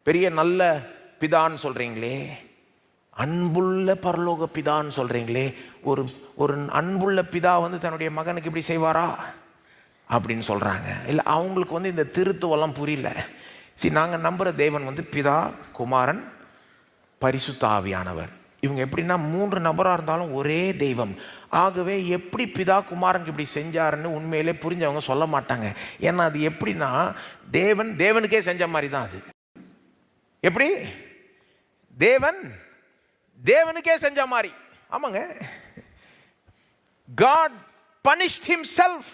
பெரிய நல்ல பிதான்னு சொல்கிறீங்களே, அன்புள்ள பரலோக பிதான்னு சொல்கிறீங்களே, ஒரு ஒரு அன்புள்ள பிதா தன்னுடைய மகனுக்கு இப்படி செய்வாரா அப்படின்னு சொல்கிறாங்க. இல்லை, அவங்களுக்கு இந்த திருத்துவெல்லாம் புரியல. சரி, நாங்கள் நம்புகிற தேவன் பிதா, குமாரன், பரிசுத்த ஆவியானவர். இவங்க எப்படின்னா 3 நபராக இருந்தாலும் ஒரே தெய்வம். ஆகவே எப்படி பிதா குமாரனுக்கு இப்படி செஞ்சாருன்னு உண்மையிலே புரிஞ்சவங்க சொல்ல மாட்டாங்க. ஏன்னா அது எப்படின்னா தேவனுக்கே செஞ்ச மாதிரி தான் அது. எப்படி தேவனுக்கே செஞ்ச மாதிரி. ஆமாங்க, God punished himself,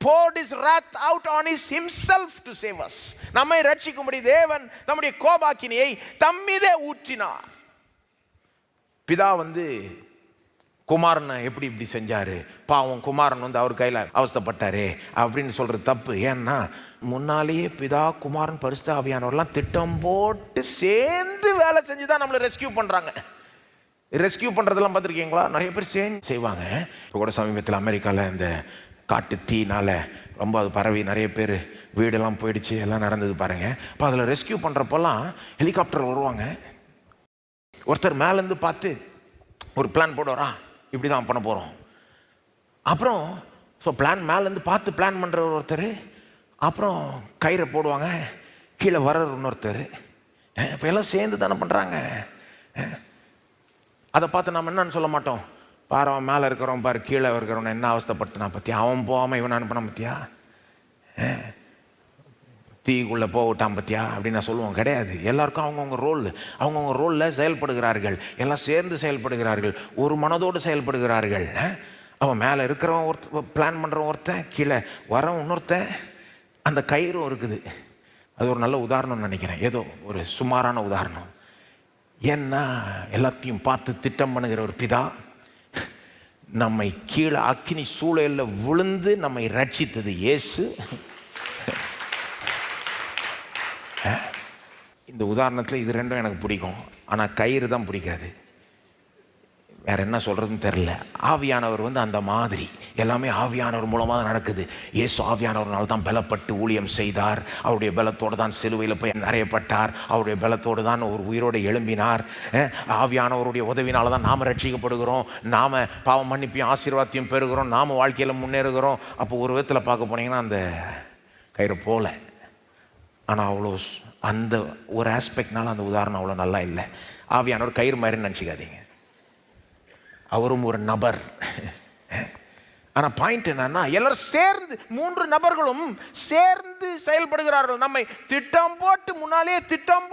poured his wrath out on himself to save us. நம்மை ரட்சிக்கும்படி தேவன் நம்முடைய கோபாக்கினியை தம்மீதே ஊற்றினார். பிதா குமாரனை எப்படி இப்படி செஞ்சாரு, பாவம் குமாரன் அவர் கையில் அவஸ்தைப்பட்டாரு அப்படின்னு சொல்றது தப்பு. ஏன்னா முன்னாலேயே பிதா, குமாரன், பரிசுத்த ஆவியானவர்லாம் திட்டம் போட்டு சேர்ந்து வேலை செஞ்சு தான் நம்மளை ரெஸ்கியூ பண்ணுறாங்க. ரெஸ்கியூ பண்ணுறதெல்லாம் பார்த்துருக்கீங்களா? நிறைய பேர் சேர்ந்து செய்வாங்க. இப்போ கூட சமீபத்தில் அமெரிக்காவில் இந்த காட்டு தீனால ரொம்ப அது பரவி நிறைய பேர் வீடெல்லாம் போயிடுச்சு, எல்லாம் நடந்தது பாருங்க. இப்போ அதில் ரெஸ்கியூ பண்ணுறப்பெல்லாம் ஹெலிகாப்டர் வருவாங்க. ஒருத்தர் மேலேருந்து பார்த்து ஒரு பிளான் போடுவாரா, இப்படி தான் பண்ண போகிறோம். அப்புறம் பிளான் மேலேருந்து பார்த்து பிளான் பண்ணுற ஒருத்தர், அப்புறம் கயிறை போடுவாங்க, கீழே வர்ற இன்னொருத்தர். இப்போ எல்லாம் சேர்ந்து தானே பண்ணுறாங்க. அதை பார்த்து நம்ம என்னன்னு சொல்ல மாட்டோம். பாரு, அவன் மேலே இருக்கிறவன் பாரு, கீழே இருக்கிறவன் என்ன அவஸ்தைப்படுத்தினா பற்றியா, அவன் போகாமல் இவன் அனுப்பினா பற்றியா, தீக்குள்ளே போகட்டான் பற்றியா அப்படின்னு நான் சொல்லுவோம். கிடையாது. எல்லாருக்கும் அவங்கவுங்க ரோலில் செயல்படுகிறார்கள். எல்லாம் சேர்ந்து செயல்படுகிறார்கள், ஒரு மனதோடு செயல்படுகிறார்கள். அவன் மேலே இருக்கிறவன் பிளான் பண்ணுறவன் ஒருத்தன், கீழே வரவன் இன்னொருத்தன், அந்த கயிறும் இருக்குது. அது ஒரு நல்ல உதாரணம்னு நினைக்கிறேன், ஏதோ ஒரு சுமாரான உதாரணம். ஏன்னா எல்லாத்தையும் பார்த்து திட்டம் பண்ணுகிற ஒரு பிதா நம்மை கீழே அக்கினி சூழலில் விழுந்து நம்மை ரட்சித்தது இயேசு. இந்த உதாரணத்தில் இது ரெண்டும் எனக்கு பிடிக்கும், ஆனால் கயிறு தான் பிடிக்காது. வேற என்ன சொல்கிறதுன்னு தெரில. ஆவியானவர் அந்த மாதிரி எல்லாமே ஆவியானவர் மூலமாக தான் நடக்குது. இயேசு ஆவியானவர்னால தான் பலப்பட்டு ஊழியம் செய்தார். அவருடைய பலத்தோடு தான் சிலுவையில் போய் நிறையப்பட்டார். அவருடைய பலத்தோடு தான் ஒரு உயிரோடு எழும்பினார். ஆவியானவருடைய உதவினால தான் நாம் ரட்சிக்கப்படுகிறோம். நாம் பாவம் மன்னிப்பையும் ஆசீர்வாதத்தையும் பெறுகிறோம். நாம் வாழ்க்கையில் முன்னேறுகிறோம். அப்போ ஒரு விதத்தில் பார்க்க போனீங்கன்னா அந்த கயிறு போல. ஆனால் அவ்வளோ அந்த ஒரு ஆஸ்பெக்ட்னால அந்த உதாரணம் அவ்வளோ நல்லா இல்லை. ஆவியானவர் கயிறு மாதிரின்னு நினச்சிக்காதீங்க, அவரும் ஒரு நபர். ஆனால் பாயிண்ட் என்னன்னா, எல்லாரும் சேர்ந்து 3 நபர்களும் சேர்ந்து செயல்படுகிறார்கள். நம்மை திட்டம் போட்டு முன்னாலே திட்டம்